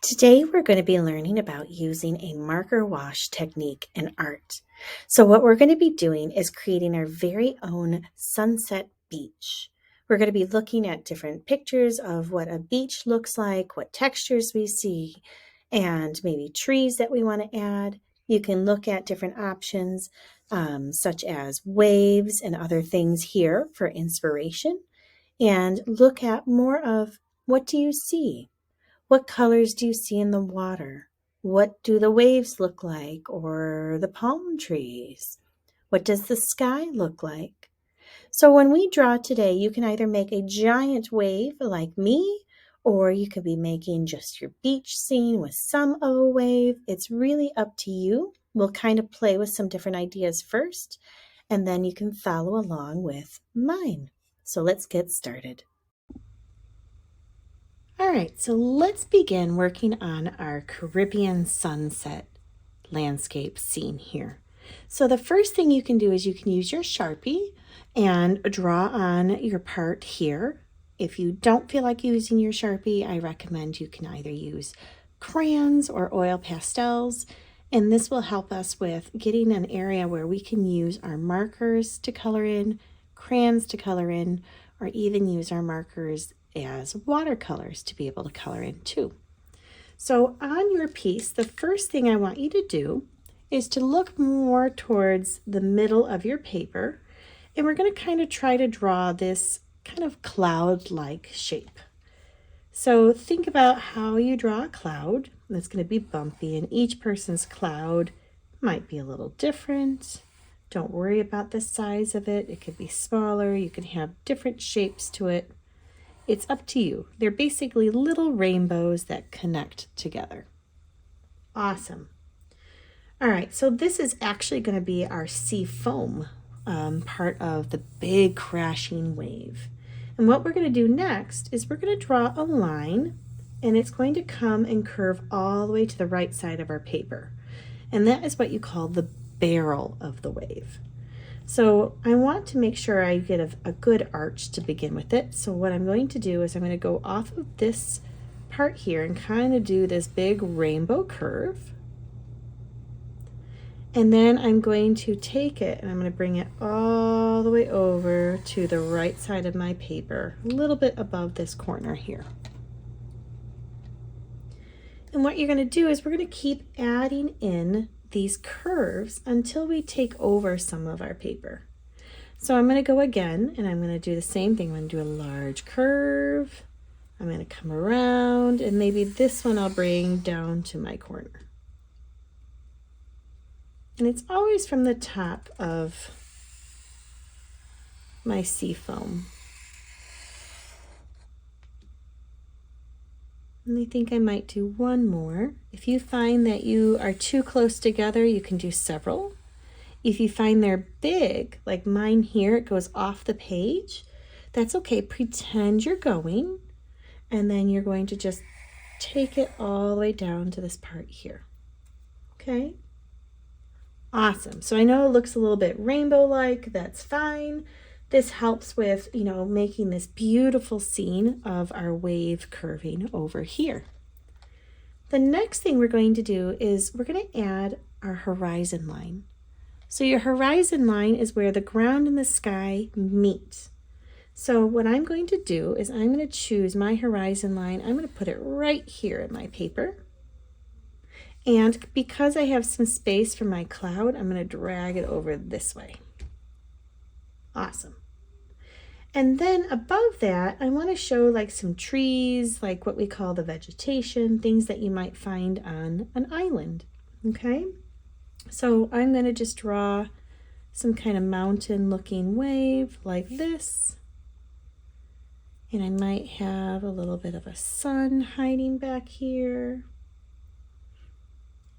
Today, we're going to be learning about using a marker wash technique in art. So, what we're going to be doing is creating our very own sunset beach. We're going to be looking at different pictures of what a beach looks like, what textures we see, and maybe trees that we want to add. You can look at different options, such as waves and other things here for inspiration, and look at more of what do you see? What colors do you see in the water? What do the waves look like or the palm trees? What does the sky look like? So when we draw today, you can either make a giant wave like me, or you could be making just your beach scene with some of a wave. It's really up to you. We'll kind of play with some different ideas first, and then you can follow along with mine. So let's get started. All right, so let's begin working on our Caribbean sunset landscape scene here. So the first thing you can do is you can use your Sharpie and draw on your part here. If you don't feel like using your Sharpie, I recommend you can either use crayons or oil pastels, and this will help us with getting an area where we can use our markers to color in, crayons to color in, or even use our markers as watercolors to be able to color in too. So on your piece, the first thing I want you to do is to look more towards the middle of your paper, and we're going to kind of try to draw this kind of cloud-like shape. So think about how you draw a cloud. That's going to be bumpy, and each person's cloud might be a little different. Don't worry about the size of it. It could be smaller. You can have different shapes to it. It's up to you. They're basically little rainbows that connect together. Awesome. All right, so this is actually going to be our sea foam part of the big crashing wave. And what we're going to do next is we're going to draw a line, and it's going to come and curve all the way to the right side of our paper. And that is what you call the barrel of the wave. So I want to make sure I get a good arch to begin with it. So what I'm going to do is I'm going to go off of this part here and kind of do this big rainbow curve. And then I'm going to take it and I'm going to bring it all the way over to the right side of my paper, a little bit above this corner here. And what you're going to do is we're going to keep adding in these curves until we take over some of our paper. So I'm going to go again and I'm going to do the same thing. I'm going to do a large curve. I'm going to come around, and maybe this one I'll bring down to my corner. And it's always from the top of my sea foam. And I think I might do one more. If you find that you are too close together, you can do several. If you find they're big, like mine here, it goes off the page, that's okay. Pretend you're going, and then you're going to just take it all the way down to this part here. Okay? Awesome. So I know it looks a little bit rainbow-like. That's fine. This helps with, making this beautiful scene of our wave curving over here. The next thing we're going to do is we're going to add our horizon line. So your horizon line is where the ground and the sky meet. So what I'm going to do is I'm going to choose my horizon line. I'm going to put it right here in my paper. And because I have some space for my cloud, I'm going to drag it over this way. Awesome. And then above that, I want to show like some trees, like what we call the vegetation, things that you might find on an island. Okay? So I'm going to just draw some kind of mountain looking wave like this. And I might have a little bit of a sun hiding back here.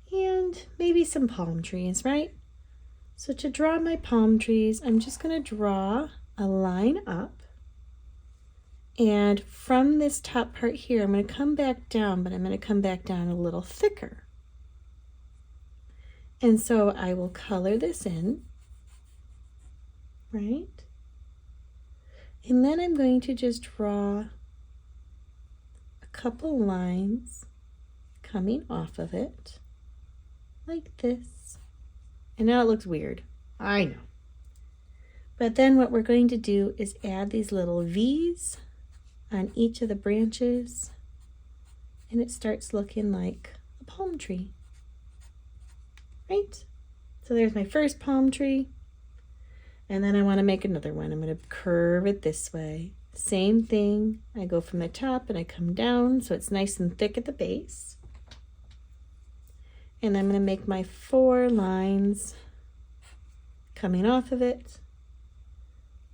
And maybe some palm trees, right? So to draw my palm trees, I'm just going to draw a line up. And from this top part here, I'm going to come back down, but I'm going to come back down a little thicker. And so I will color this in, right? And then I'm going to just draw a couple lines coming off of it like this. And now it looks weird. I know. But then what we're going to do is add these little V's on each of the branches, and it starts looking like a palm tree, right? So there's my first palm tree, and then I want to make another one. I'm going to curve it this way. Same thing. I go from the top and I come down so it's nice and thick at the base. And I'm going to make my 4 lines coming off of it.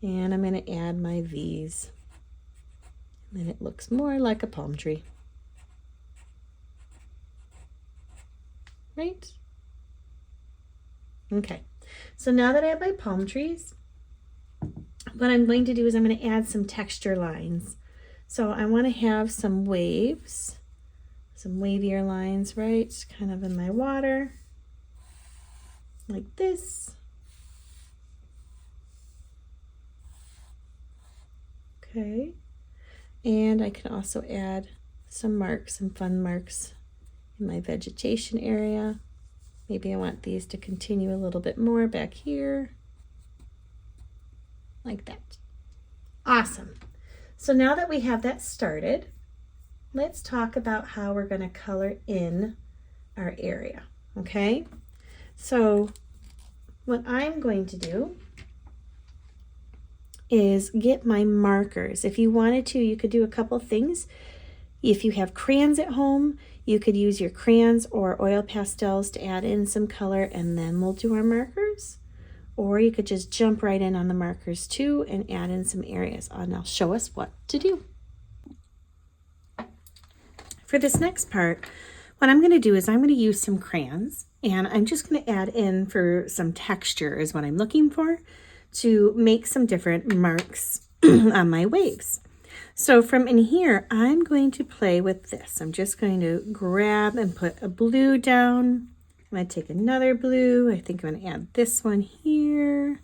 And I'm going to add my V's. And then it looks more like a palm tree. Right? Okay. So now that I have my palm trees, what I'm going to do is I'm going to add some texture lines. So I want to have some waves, some wavier lines, right? Kind of in my water, like this. Okay, and I can also add some marks, some fun marks in my vegetation area. Maybe I want these to continue a little bit more back here, like that. Awesome. So now that we have that started, let's talk about how we're going to color in our area, okay? So what I'm going to do is get my markers. If you wanted to, you could do a couple things. If you have crayons at home, you could use your crayons or oil pastels to add in some color, and then we'll do our markers. Or you could just jump right in on the markers too and add in some areas, and I'll show us what to do. For this next part, what I'm going to do is I'm going to use some crayons, and I'm just going to add in for some texture is what I'm looking for, to make some different marks on my waves. So from in here, I'm going to play with this. I'm just going to grab and put a blue down. I'm going to take another blue. I think I'm going to add this one here.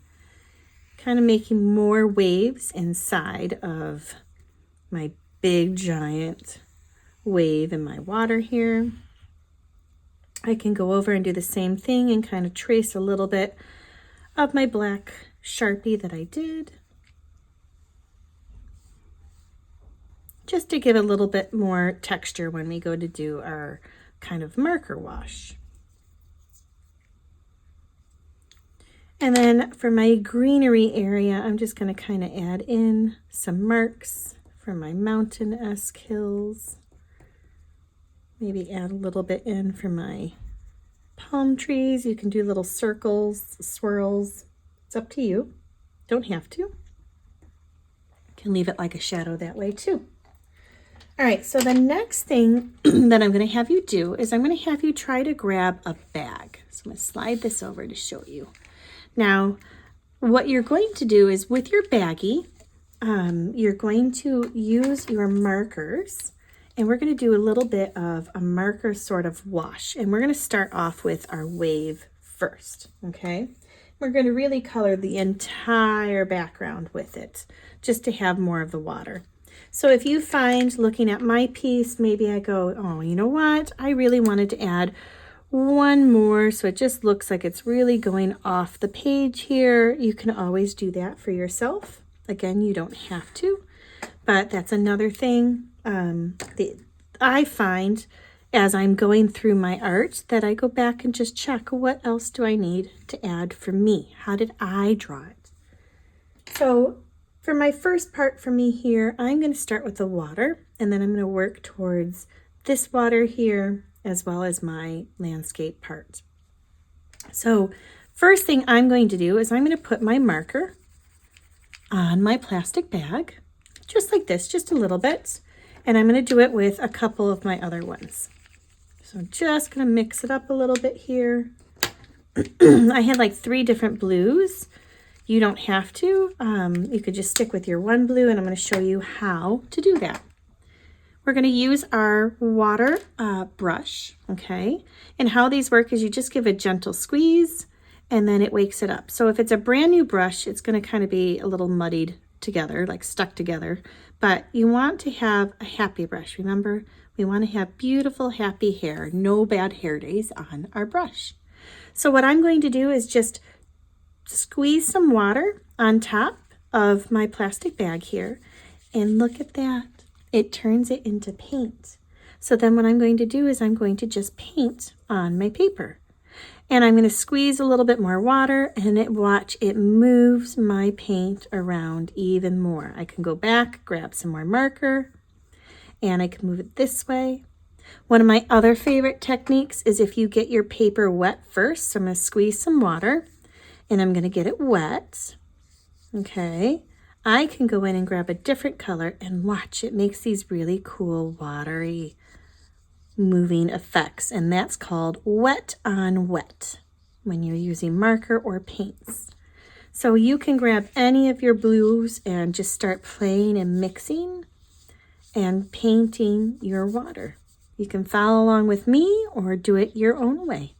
Kind of making more waves inside of my big giant wave in my water here. I can go over and do the same thing and kind of trace a little bit of my black Sharpie that I did, just to give a little bit more texture when we go to do our kind of marker wash. And then for my greenery area, I'm just going to kind of add in some marks for my mountain-esque hills. Maybe add a little bit in for my palm trees. You can do little circles, swirls. It's up to you. Don't have to. You can leave it like a shadow that way too. All right, so the next thing that I'm going to have you do is I'm going to have you try to grab a bag. So I'm going to slide this over to show you. Now, what you're going to do is with your baggie, you're going to use your markers, and we're going to do a little bit of a marker sort of wash. And we're going to start off with our wave first, okay? We're going to really color the entire background with it, just to have more of the water. So if you find looking at my piece, maybe I go, oh, you know what? I really wanted to add one more, so it just looks like it's really going off the page here. You can always do that for yourself. Again, you don't have to, but that's another thing. I find as I'm going through my art that I go back and just check, what else do I need to add for me? How did I draw it? So for my first part for me here, I'm going to start with the water, and then I'm going to work towards this water here as well as my landscape part. So first thing I'm going to do is I'm going to put my marker on my plastic bag, just like this, just a little bit. And I'm going to do it with a couple of my other ones. So I'm just going to mix it up a little bit here. I had like 3 different blues. You don't have to. You could just stick with your one blue, and I'm going to show you how to do that. We're going to use our water brush, okay? And how these work is you just give a gentle squeeze, and then it wakes it up. So if it's a brand new brush, it's going to kind of be a little muddied together, like stuck together, but you want to have a happy brush. Remember, we want to have beautiful, happy hair, no bad hair days on our brush. So what I'm going to do is just squeeze some water on top of my plastic bag here, and look at that. It turns it into paint. So then what I'm going to do is I'm going to just paint on my paper. And I'm going to squeeze a little bit more water, and watch, it moves my paint around even more. I can go back, grab some more marker, and I can move it this way. One of my other favorite techniques is if you get your paper wet first. So I'm going to squeeze some water, and I'm going to get it wet. Okay. I can go in and grab a different color, and watch, it makes these really cool watery moving effects, and that's called wet on wet when you're using marker or paints. So you can grab any of your blues and just start playing and mixing and painting your water. You can follow along with me or do it your own way.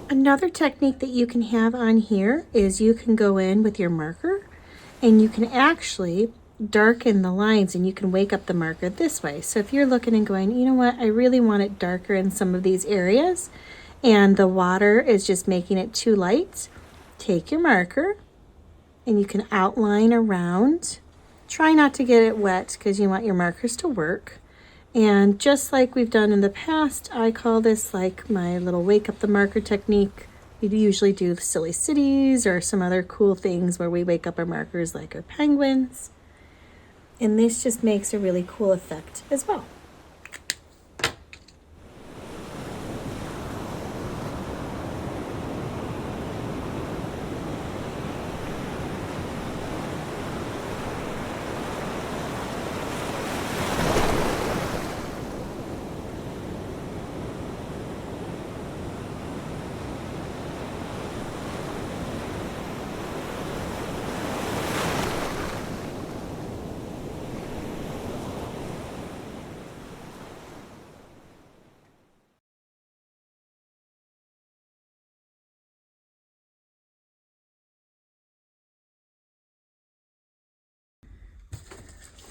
Another technique that you can have on here is you can go in with your marker and you can actually darken the lines, and you can wake up the marker this way. So if you're looking and going, you know what, I really want it darker in some of these areas and the water is just making it too light, take your marker and you can outline around. Try not to get it wet because you want your markers to work. And just like we've done in the past, I call this like my little wake up the marker technique. We usually do silly cities or some other cool things where we wake up our markers like our penguins. And this just makes a really cool effect as well.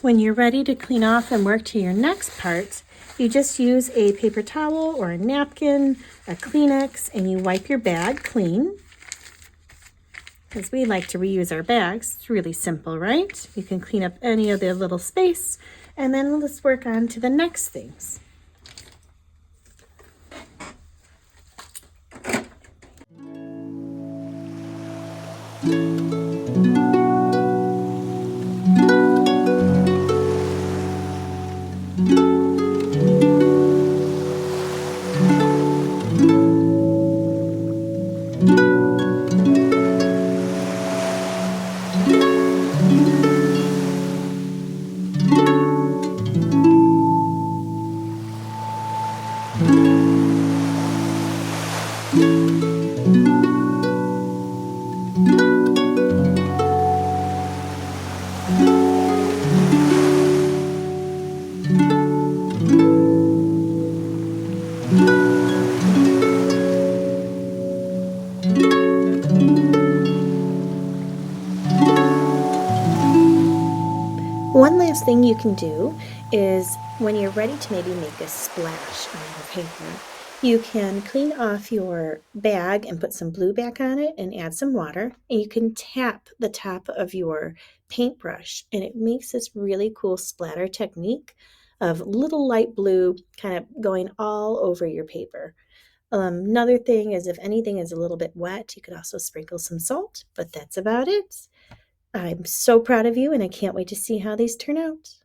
When you're ready to clean off and work to your next part, you just use a paper towel or a napkin, a Kleenex, and you wipe your bag clean. Because we like to reuse our bags. It's really simple, right? You can clean up any of the little space, and then let's work on to the next things. One last thing you can do is when you're ready to maybe make a splash on your paper, you can clean off your bag and put some blue back on it and add some water, and you can tap the top of your paintbrush, and it makes this really cool splatter technique of little light blue kind of going all over your paper. Another thing is if anything is a little bit wet, you could also sprinkle some salt, but that's about it. I'm so proud of you, and I can't wait to see how these turn out.